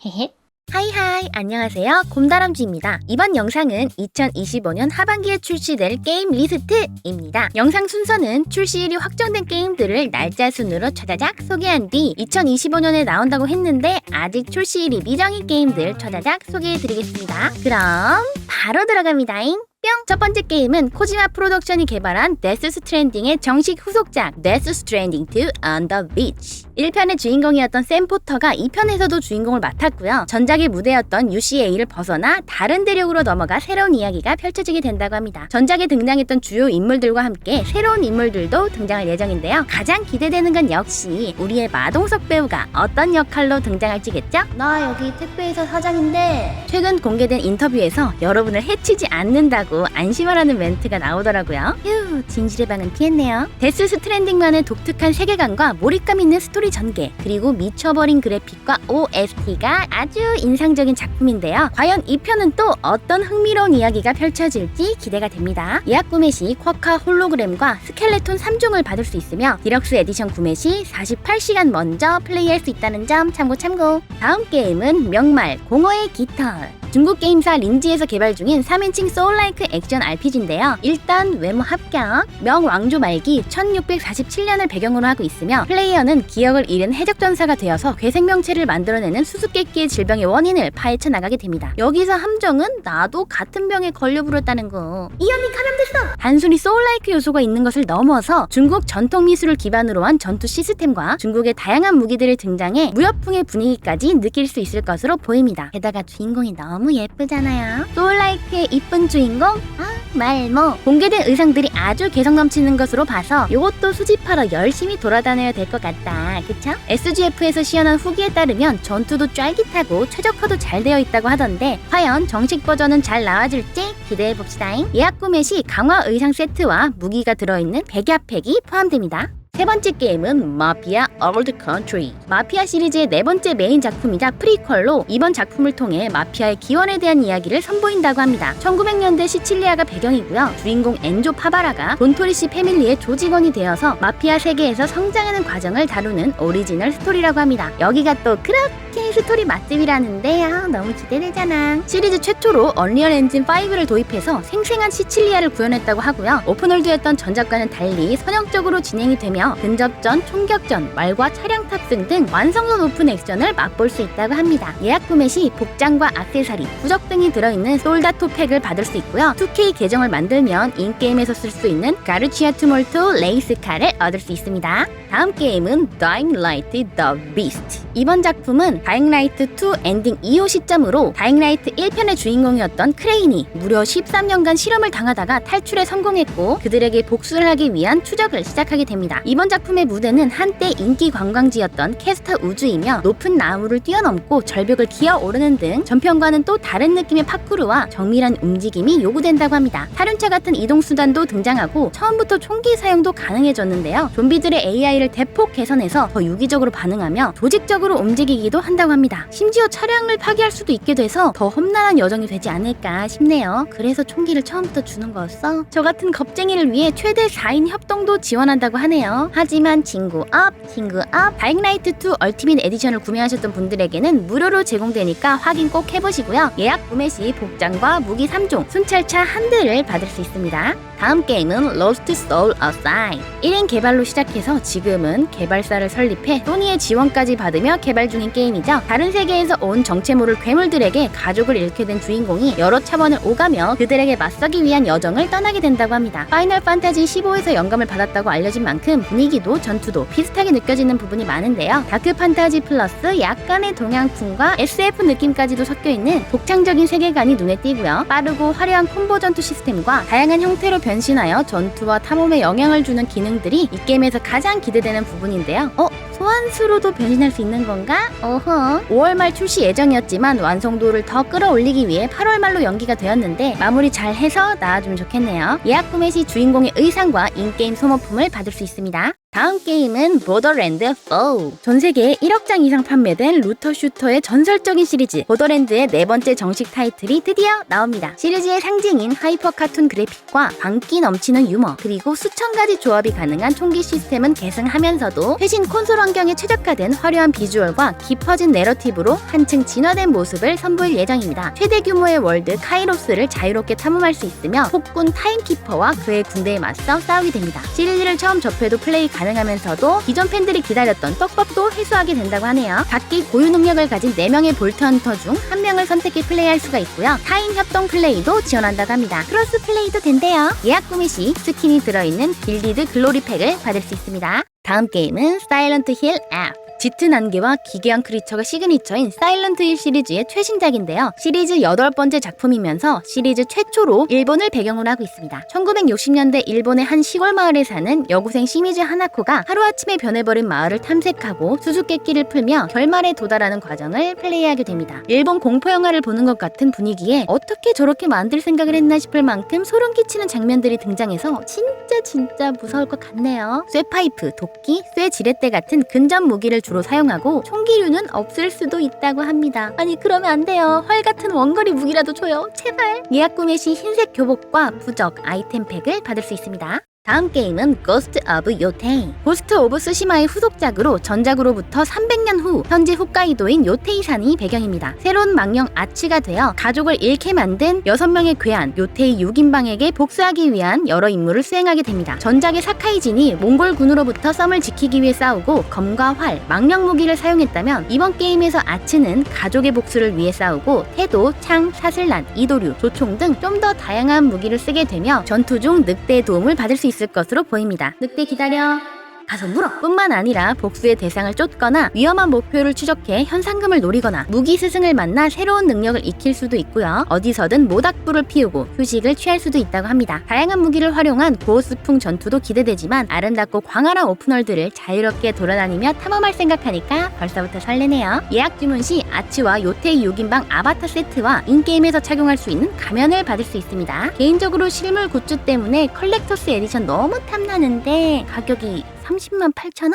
헤헤. 하이하이, 안녕하세요. 곰다람쥐입니다. 이번 영상은 2025년 하반기에 출시될 게임 리스트입니다. 영상 순서는 출시일이 확정된 게임들을 날짜 순으로 차자작 소개한 뒤 2025년에 나온다고 했는데 아직 출시일이 미정인 게임들 차자작 소개해드리겠습니다. 그럼 바로 들어갑니다잉. 첫 번째 게임은 코지마 프로덕션이 개발한 데스 스트랜딩의 정식 후속작 데스 스트랜딩 2 On the Beach. 1편의 주인공이었던 샘 포터가 2편에서도 주인공을 맡았고요. 전작의 무대였던 UCA를 벗어나 다른 대륙으로 넘어가 새로운 이야기가 펼쳐지게 된다고 합니다. 전작에 등장했던 주요 인물들과 함께 새로운 인물들도 등장할 예정인데요. 가장 기대되는 건 역시 우리의 마동석 배우가 어떤 역할로 등장할지겠죠? 나 여기 택배회사 사장인데 최근 공개된 인터뷰에서 여러분을 해치지 않는다고 안심을 하는 멘트가 나오더라고요. 휴, 진실의 방은 피했네요. 데스 스트랜딩만의 독특한 세계관과 몰입감 있는 스토리 전개, 그리고 미쳐버린 그래픽과 OST가 아주 인상적인 작품인데요. 과연 2편은 또 어떤 흥미로운 이야기가 펼쳐질지 기대가 됩니다. 예약 구매 시 쿼카 홀로그램과 스켈레톤 3종을 받을 수 있으며 디럭스 에디션 구매 시 48시간 먼저 플레이할 수 있다는 점 참고. 다음 게임은 명말 공허의 깃털. 중국 게임사 린지에서 개발 중인 3인칭 소울라이크 액션 RPG인데요. 일단 외모 합격, 명왕조 말기 1647년을 배경으로 하고 있으며 플레이어는 기억을 잃은 해적전사가 되어서 괴생명체를 만들어내는 수수께끼의 질병의 원인을 파헤쳐 나가게 됩니다. 여기서 함정은 나도 같은 병에 걸려버렸다는 거. 이 언니 감염됐어! 단순히 소울라이크 요소가 있는 것을 넘어서 중국 전통 미술을 기반으로 한 전투 시스템과 중국의 다양한 무기들이 등장해 무협풍의 분위기까지 느낄 수 있을 것으로 보입니다. 게다가 주인공이 너무 예쁘잖아요. 소울라이크의 이쁜 주인공? 말모. 공개된 의상들이 아주 개성 넘치는 것으로 봐서 이것도 수집하러 열심히 돌아다녀야 될 것 같다. 그쵸? SGF에서 시연한 후기에 따르면 전투도 쫄깃하고 최적화도 잘 되어 있다고 하던데 과연 정식 버전은 잘 나와줄지 기대해봅시다잉. 예약 구매 시 강화 의상 세트와 무기가 들어있는 백야팩이 포함됩니다. 세 번째 게임은 마피아 올드 컨트리. 마피아 시리즈의 네 번째 메인 작품이자 프리퀄로 이번 작품을 통해 마피아의 기원에 대한 이야기를 선보인다고 합니다. 1900년대 시칠리아가 배경이고요. 주인공 엔조 파바라가 돈토리씨 패밀리의 조직원이 되어서 마피아 세계에서 성장하는 과정을 다루는 오리지널 스토리라고 합니다. 여기가 또 그렇게 스토리 맛집이라는데 너무 기대되잖아. 시리즈 최초로 언리얼 엔진 5를 도입해서 생생한 시칠리아를 구현했다고 하고요. 오픈월드였던 전작과는 달리 선형적으로 진행이 되며 근접전, 총격전, 말과 차량 탑승 등 완성도 높은 액션을 맛볼 수 있다고 합니다. 예약 구매 시 복장과 액세서리, 부적 등이 들어있는 솔다토 팩을 받을 수 있고요. 2K 계정을 만들면 인게임에서 쓸 수 있는 가르치아 투몰토 레이스카를 얻을 수 있습니다. 다음 게임은 Dying Light The Beast. 이번 작품은 Dying Light 2 엔딩 2호 시점으로 Dying Light 1편의 주인공이었던 크레인이 무려 13년간 실험을 당하다가 탈출에 성공했고 그들에게 복수를 하기 위한 추적을 시작하게 됩니다. 이번 작품의 무대는 한때 인기 관광지였던 캐스터 우주이며 높은 나무를 뛰어넘고 절벽을 기어오르는 등 전편과는 또 다른 느낌의 파쿠르와 정밀한 움직임이 요구된다고 합니다. 사륜차 같은 이동수단도 등장하고 처음부터 총기 사용도 가능해졌는데요. 좀비들의 AI를 대폭 개선해서 더 유기적으로 반응하며 조직적으로 움직이기도 한다고 합니다. 심지어 차량을 파괴할 수도 있게 돼서 더 험난한 여정이 되지 않을까 싶네요. 그래서 총기를 처음부터 주는 거였어? 저 같은 겁쟁이를 위해 최대 4인 협동도 지원한다고 하네요. 하지만 친구 업! 다잉 라이트 2 얼티밋 에디션을 구매하셨던 분들에게는 무료로 제공되니까 확인 꼭 해보시고요. 예약 구매 시 복장과 무기 3종, 순찰차 1대를 받을 수 있습니다. 다음 게임은 Lost Soul Aside. 1인 개발로 시작해서 지금은 개발사를 설립해 소니의 지원까지 받으며 개발 중인 게임이죠. 다른 세계에서 온 정체 모를 괴물들에게 가족을 잃게 된 주인공이 여러 차원을 오가며 그들에게 맞서기 위한 여정을 떠나게 된다고 합니다. 파이널 판타지 15에서 영감을 받았다고 알려진 만큼 분위기도 전투도 비슷하게 느껴지는 부분이 많은데요. 다크 판타지 플러스 약간의 동양풍과 SF 느낌까지도 섞여있는 독창적인 세계관이 눈에 띄고요. 빠르고 화려한 콤보 전투 시스템과 다양한 형태로 변신하여 전투와 탐험에 영향을 주는 기능들이 이 게임에서 가장 기대되는 부분인데요. 소환수로도 변신할 수 있는 건가? 5월 말 출시 예정이었지만 완성도를 더 끌어올리기 위해 8월 말로 연기가 되었는데 마무리 잘 해서 나와주면 좋겠네요. 예약 구매 시 주인공의 의상과 인게임 소모품을 받을 수 있습니다. 다음 게임은 보더랜드 4. 전 세계에 1억 장 이상 판매된 루터 슈터의 전설적인 시리즈 보더랜드의 네 번째 정식 타이틀이 드디어 나옵니다. 시리즈의 상징인 하이퍼 카툰 그래픽과 광기 넘치는 유머, 그리고 수천 가지 조합이 가능한 총기 시스템은 계승하면서도 최신 콘솔 환경에 최적화된 화려한 비주얼과 깊어진 내러티브로 한층 진화된 모습을 선보일 예정입니다. 최대 규모의 월드 카이로스를 자유롭게 탐험할 수 있으며 폭군 타임키퍼와 그의 군대에 맞서 싸우게 됩니다. 시리즈를 처음 접해도 플레이 가능하면서도 기존 팬들이 기다렸던 떡밥도 회수하게 된다고 하네요. 각기 고유 능력을 가진 4명의 볼트 헌터 중 1명을 선택해 플레이할 수가 있고요. 타인 협동 플레이도 지원한다고 합니다. 크로스 플레이도 된대요. 예약 구매 시 스킨이 들어있는 빌디드 글로리 팩을 받을 수 있습니다. 다음 게임은 사일런트 힐 앱. 짙은 안개와 기괴한 크리처가 시그니처인 사일런트 힐 시리즈의 최신작인데요. 시리즈 8번째 작품이면서 시리즈 최초로 일본을 배경으로 하고 있습니다. 1960년대 일본의 한 시골 마을에 사는 여고생 시미즈 하나코가 하루아침에 변해버린 마을을 탐색하고 수수께끼를 풀며 결말에 도달하는 과정을 플레이하게 됩니다. 일본 공포영화를 보는 것 같은 분위기에 어떻게 저렇게 만들 생각을 했나 싶을 만큼 소름 끼치는 장면들이 등장해서 진짜 무서울 것 같네요. 쇠파이프, 도끼, 쇠 지렛대 같은 근접 무기를 주로 사용하고 총기류는 없을 수도 있다고 합니다. 아니 그러면 안 돼요. 활 같은 원거리 무기라도 줘요. 제발. 예약 구매 시 흰색 교복과 부적, 아이템팩을 받을 수 있습니다. 다음 게임은 고스트 오브 요테이. 고스트 오브 스시마의 후속작으로 전작으로부터 300년 후 현지 홋카이도인 요테이 산이 배경입니다. 새로운 망령 아치가 되어 가족을 잃게 만든 6명의 괴한 요테이 6인방에게 복수하기 위한 여러 임무를 수행하게 됩니다. 전작의 사카이진이 몽골군으로부터 썸을 지키기 위해 싸우고 검과 활, 망령 무기를 사용했다면 이번 게임에서 아츠는 가족의 복수를 위해 싸우고 태도, 창, 사슬란, 이도류, 조총 등 좀 더 다양한 무기를 쓰게 되며 전투 중 늑대의 도움을 받을 수 있을 것으로 보입니다. 늑대 기다려. 가서 물어! 뿐만 아니라 복수의 대상을 쫓거나 위험한 목표를 추적해 현상금을 노리거나 무기 스승을 만나 새로운 능력을 익힐 수도 있고요. 어디서든 모닥불을 피우고 휴식을 취할 수도 있다고 합니다. 다양한 무기를 활용한 고스풍 전투도 기대되지만 아름답고 광활한 오픈월드를 자유롭게 돌아다니며 탐험할 생각하니까 벌써부터 설레네요. 예약 주문 시 아치와 요테이 6인방 아바타 세트와 인게임에서 착용할 수 있는 가면을 받을 수 있습니다. 개인적으로 실물 굿즈 때문에 컬렉터스 에디션 너무 탐나는데 가격이 308,000원?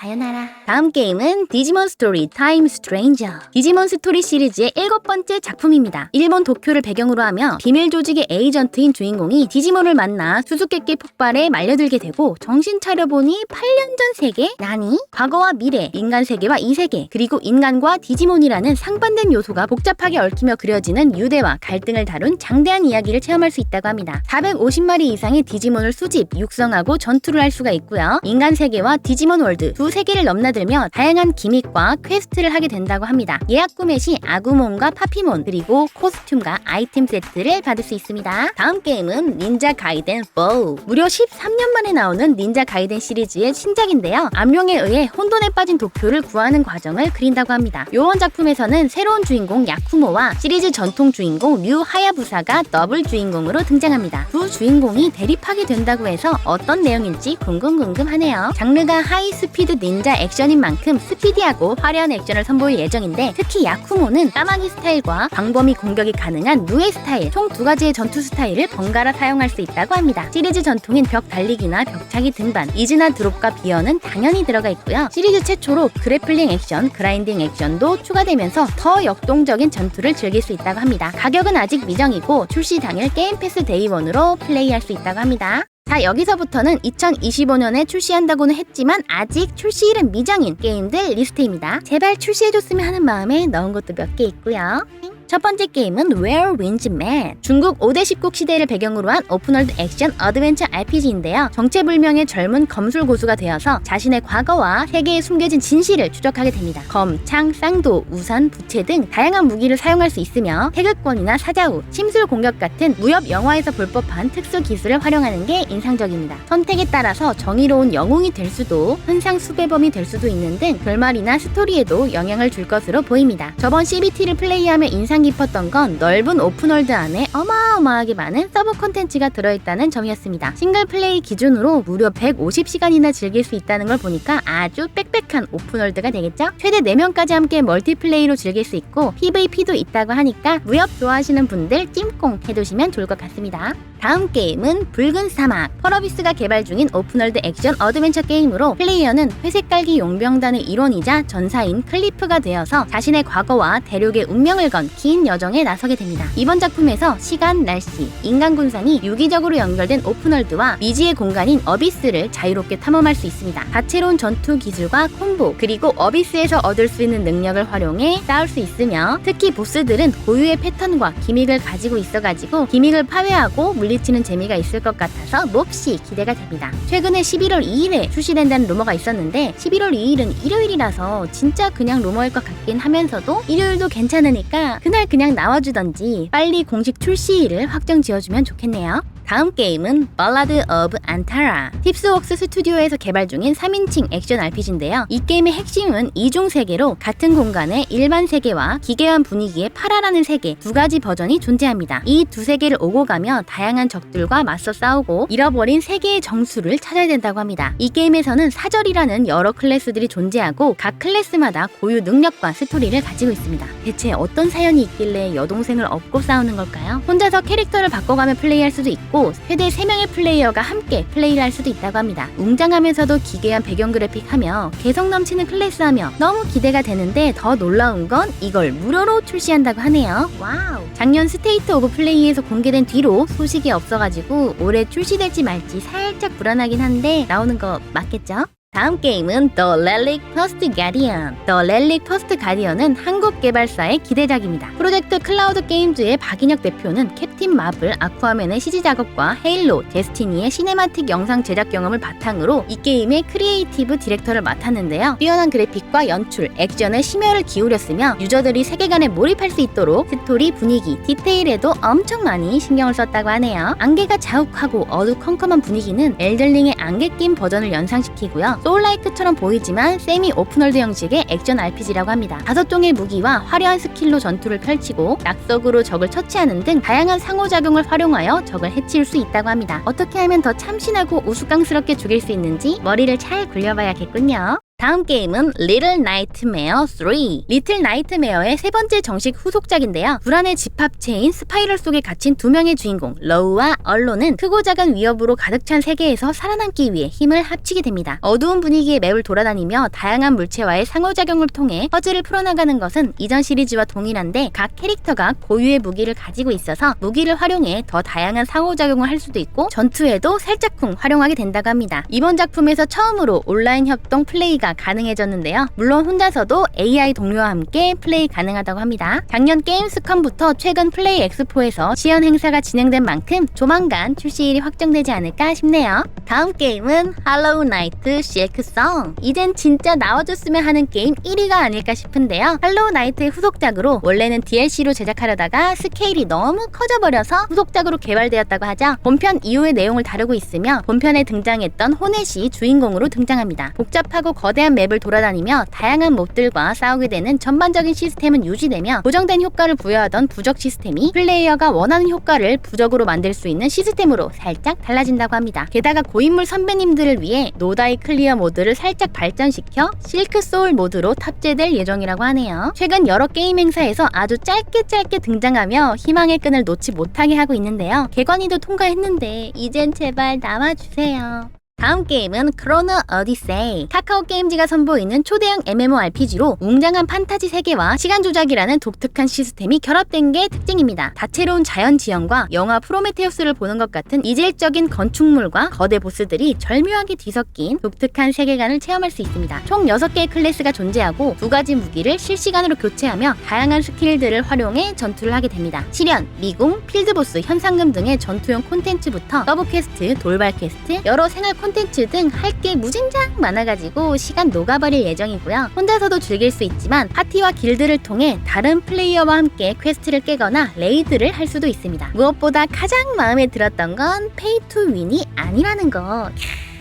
사요나라. 다음 게임은 디지몬 스토리 타임 스트레인저. 디지몬 스토리 시리즈의 7번째 작품입니다. 일본 도쿄를 배경으로 하며 비밀 조직의 에이전트인 주인공이 디지몬을 만나 수수께끼 폭발에 말려들게 되고 정신 차려보니 8년 전 세계? 나니? 과거와 미래, 인간 세계와 이 세계, 그리고 인간과 디지몬이라는 상반된 요소가 복잡하게 얽히며 그려지는 유대와 갈등을 다룬 장대한 이야기를 체험할 수 있다고 합니다. 450마리 이상의 디지몬을 수집, 육성하고 전투를 할 수가 있고요. 인간 세계와 디지몬 월드 두 세계를 넘나들며 다양한 기믹과 퀘스트를 하게 된다고 합니다. 예약 구매 시 아구몬과 파피몬 그리고 코스튬과 아이템 세트를 받을 수 있습니다. 다음 게임은 닌자 가이덴 4. 무려 13년 만에 나오는 닌자 가이덴 시리즈의 신작인데요. 암령에 의해 혼돈에 빠진 도쿄를 구하는 과정을 그린다고 합니다. 요번 작품에서는 새로운 주인공 야쿠모와 시리즈 전통 주인공 류 하야부사가 더블 주인공으로 등장합니다. 두 주인공이 대립하게 된다고 해서 어떤 내용일지 궁금하네요. 장르가 하이 스피드 닌자 액션인 만큼 스피디하고 화려한 액션을 선보일 예정인데 특히 야쿠모는 까마귀 스타일과 광범위 공격이 가능한 누에 스타일 총 2가지의 전투 스타일을 번갈아 사용할 수 있다고 합니다. 시리즈 전통인 벽 달리기나 벽차기 등반, 이즈나 드롭과 비어는 당연히 들어가 있고요. 시리즈 최초로 그래플링 액션, 그라인딩 액션도 추가되면서 더 역동적인 전투를 즐길 수 있다고 합니다. 가격은 아직 미정이고 출시 당일 게임 패스 데이원으로 플레이할 수 있다고 합니다. 자, 여기서부터는 2025년에 출시한다고는 했지만 아직 출시일은 미정인 게임들 리스트입니다. 제발 출시해줬으면 하는 마음에 넣은 것도 몇 개 있고요. 첫 번째 게임은 Where Winds Met. 중국 5대 10국 시대를 배경으로 한 오픈월드 액션 어드벤처 RPG인데요. 정체불명의 젊은 검술 고수가 되어서 자신의 과거와 세계에 숨겨진 진실을 추적하게 됩니다. 검, 창, 쌍도, 우산, 부채 등 다양한 무기를 사용할 수 있으며 태극권이나 사자우, 침술 공격 같은 무협 영화에서 볼 법한 특수 기술을 활용하는 게 인상적입니다. 선택에 따라서 정의로운 영웅이 될 수도 흔상 수배범이 될 수도 있는 등 결말이나 스토리에도 영향을 줄 것으로 보입니다. 저번 CBT를 플레이하며 인상 깊었던 건 넓은 오픈월드 안에 어마어마하게 많은 서브 콘텐츠가 들어있다는 점이었습니다. 싱글 플레이 기준으로 무려 150시간이나 즐길 수 있다는 걸 보니까 아주 빽빽한 오픈월드가 되겠죠? 최대 4명까지 함께 멀티플레이로 즐길 수 있고 PVP도 있다고 하니까 무협 좋아하시는 분들 찜꽁 해두시면 좋을 것 같습니다. 다음 게임은 붉은 사막. 펄어비스가 개발 중인 오픈월드 액션 어드벤처 게임으로 플레이어는 회색깔기 용병단의 일원이자 전사인 클리프가 되어서 자신의 과거와 대륙의 운명을 건 긴 여정에 나서게 됩니다. 이번 작품에서 시간, 날씨, 인간 군산이 유기적으로 연결된 오픈월드와 미지의 공간인 어비스를 자유롭게 탐험할 수 있습니다. 다채로운 전투 기술과 콤보, 그리고 어비스에서 얻을 수 있는 능력을 활용해 싸울 수 있으며, 특히 보스들은 고유의 패턴과 기믹을 가지고 있어가지고 기믹을 파괴하고 물리치는 재미가 있을 것 같아서 몹시 기대가 됩니다. 최근에 11월 2일에 출시된다는 루머가 있었는데 11월 2일은 일요일이라서 진짜 그냥 루머일 것 같긴 하면서도 일요일도 괜찮으니까 그날 그냥 나와주던지 빨리 공식 출시일을 확정 지어주면 좋겠네요. 다음 게임은 Ballad of Antara. 팁스웍스 스튜디오에서 개발 중인 3인칭 액션 RPG인데요. 이 게임의 핵심은 이중 세계로 같은 공간의 일반 세계와 기괴한 분위기의 파라라는 세계 두 가지 버전이 존재합니다. 이 두 세계를 오고 가며 다양한 적들과 맞서 싸우고 잃어버린 세계의 정수를 찾아야 된다고 합니다. 이 게임에서는 사절이라는 여러 클래스들이 존재하고 각 클래스마다 고유 능력과 스토리를 가지고 있습니다. 대체 어떤 사연이 있길래 여동생을 업고 싸우는 걸까요? 혼자서 캐릭터를 바꿔가며 플레이할 수도 있고 최대 3명의 플레이어가 함께 플레이를 할 수도 있다고 합니다. 웅장하면서도 기괴한 배경 그래픽하며 개성 넘치는 클래스하며 너무 기대가 되는데 더 놀라운 건 이걸 무료로 출시한다고 하네요. 와우! 작년 스테이트 오브 플레이에서 공개된 뒤로 소식이 없어가지고 올해 출시될지 말지 살짝 불안하긴 한데 나오는 거 맞겠죠? 다음 게임은 The Relic First Guardian. The Relic First Guardian은 한국 개발사의 기대작입니다. 프로젝트 클라우드 게임즈의 박인혁 대표는 캡틴 마블, 아쿠아맨의 CG 작업과 헤일로, 데스티니의 시네마틱 영상 제작 경험을 바탕으로 이 게임의 크리에이티브 디렉터를 맡았는데요. 뛰어난 그래픽과 연출, 액션에 심혈을 기울였으며 유저들이 세계관에 몰입할 수 있도록 스토리, 분위기, 디테일에도 엄청 많이 신경을 썼다고 하네요. 안개가 자욱하고 어두컴컴한 분위기는 엘든링의 안개 게임 버전을 연상시키고요. 소울라이크처럼 보이지만 세미 오픈월드 형식의 액션 RPG라고 합니다. 5종의 무기와 화려한 스킬로 전투를 펼치고 낙석으로 적을 처치하는 등 다양한 상호작용을 활용하여 적을 해칠 수 있다고 합니다. 어떻게 하면 더 참신하고 우스꽝스럽게 죽일 수 있는지 머리를 잘 굴려봐야겠군요. 다음 게임은 Little Nightmare 3. 리틀 나이트메어의 세 번째 정식 후속작인데요. 불안의 집합체인 스파이럴 속에 갇힌 두 명의 주인공 러우와 얼로는 크고 작은 위협으로 가득 찬 세계에서 살아남기 위해 힘을 합치게 됩니다. 어두운 분위기의 맵을 돌아다니며 다양한 물체와의 상호작용을 통해 퍼즐을 풀어나가는 것은 이전 시리즈와 동일한데 각 캐릭터가 고유의 무기를 가지고 있어서 무기를 활용해 더 다양한 상호작용을 할 수도 있고 전투에도 살짝쿵 활용하게 된다고 합니다. 이번 작품에서 처음으로 온라인 협동 플레이가 가능해졌는데요. 물론 혼자서도 AI 동료와 함께 플레이 가능하다고 합니다. 작년 게임스컴부터 최근 플레이 엑스포에서 시연 행사가 진행된 만큼 조만간 출시일이 확정되지 않을까 싶네요. 다음 게임은 할로우 나이트 실크송. 이젠 진짜 나와줬으면 하는 게임 1위가 아닐까 싶은데요. 할로우 나이트의 후속작으로 원래는 DLC로 제작하려다가 스케일이 너무 커져버려서 후속작으로 개발되었다고 하죠. 본편 이후의 내용을 다루고 있으며 본편에 등장했던 호넷이 주인공으로 등장합니다. 복잡하고 거대한 맵을 돌아다니며 다양한 몹들과 싸우게 되는 전반적인 시스템은 유지되며 고정된 효과를 부여하던 부적 시스템이 플레이어가 원하는 효과를 부적으로 만들 수 있는 시스템으로 살짝 달라진다고 합니다. 게다가 고인물 선배님들을 위해 노다이 클리어 모드를 살짝 발전시켜 실크 소울 모드로 탑재될 예정이라고 하네요. 최근 여러 게임 행사에서 아주 짧게 등장하며 희망의 끈을 놓지 못하게 하고 있는데요. 개관이도 통과했는데 이젠 제발 나와주세요. 다음 게임은 크로노 오디세이. 카카오 게임즈가 선보이는 초대형 MMORPG로 웅장한 판타지 세계와 시간 조작이라는 독특한 시스템이 결합된 게 특징입니다. 다채로운 자연 지형과 영화 프로메테우스를 보는 것 같은 이질적인 건축물과 거대 보스들이 절묘하게 뒤섞인 독특한 세계관을 체험할 수 있습니다. 총 6개의 클래스가 존재하고 2가지 무기를 실시간으로 교체하며 다양한 스킬들을 활용해 전투를 하게 됩니다. 시련, 미궁, 필드보스, 현상금 등의 전투용 콘텐츠부터 서브 퀘스트, 돌발 퀘스트, 여러 생활 콘텐츠 등 할 게 무진장 많아가지고 시간 녹아버릴 예정이고요. 혼자서도 즐길 수 있지만 파티와 길드를 통해 다른 플레이어와 함께 퀘스트를 깨거나 레이드를 할 수도 있습니다. 무엇보다 가장 마음에 들었던 건 페이 투 윈이 아니라는 거.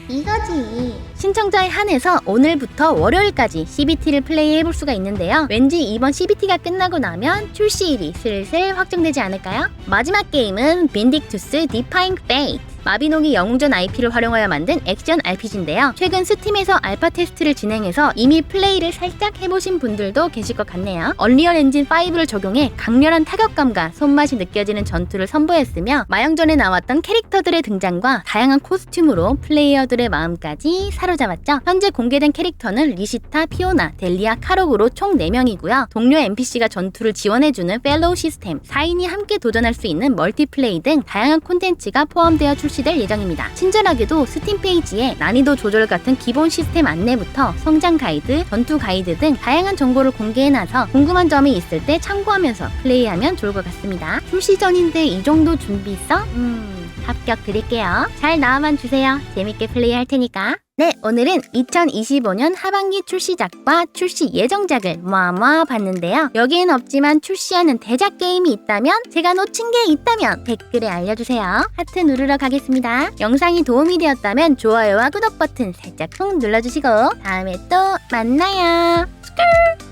이거지. 신청자에 한해서 오늘부터 월요일까지 CBT를 플레이해볼 수가 있는데요. 왠지 이번 CBT가 끝나고 나면 출시일이 슬슬 확정되지 않을까요? 마지막 게임은 빈딕투스 디파잉 페이트. 마비노기 영웅전 IP를 활용하여 만든 액션 RPG인데요. 최근 스팀에서 알파 테스트를 진행해서 이미 플레이를 살짝 해보신 분들도 계실 것 같네요. 얼리얼 엔진 5를 적용해 강렬한 타격감과 손맛이 느껴지는 전투를 선보였으며 마영전에 나왔던 캐릭터들의 등장과 다양한 코스튬으로 플레이어들의 마음까지 사로잡았죠. 현재 공개된 캐릭터는 리시타, 피오나, 델리아, 카록으로 총 4명이고요. 동료 NPC가 전투를 지원해주는 펠로우 시스템, 4인이 함께 도전할 수 있는 멀티플레이 등 다양한 콘텐츠가 포함되어 출시될 예정입니다. 친절하게도 스팀 페이지에 난이도 조절 같은 기본 시스템 안내부터 성장 가이드, 전투 가이드 등 다양한 정보를 공개해놔서 궁금한 점이 있을 때 참고하면서 플레이하면 좋을 것 같습니다. 출시 전인데 이 정도 준비 있어? 합격 드릴게요. 잘 나와만 주세요. 재밌게 플레이할 테니까. 네, 오늘은 2025년 하반기 출시작과 출시 예정작을 모아 봤는데요. 여기엔 없지만 출시하는 대작 게임이 있다면, 제가 놓친 게 있다면 댓글에 알려주세요. 하트 누르러 가겠습니다. 영상이 도움이 되었다면 좋아요와 구독 버튼 살짝 쿵 눌러주시고 다음에 또 만나요. 스쿨!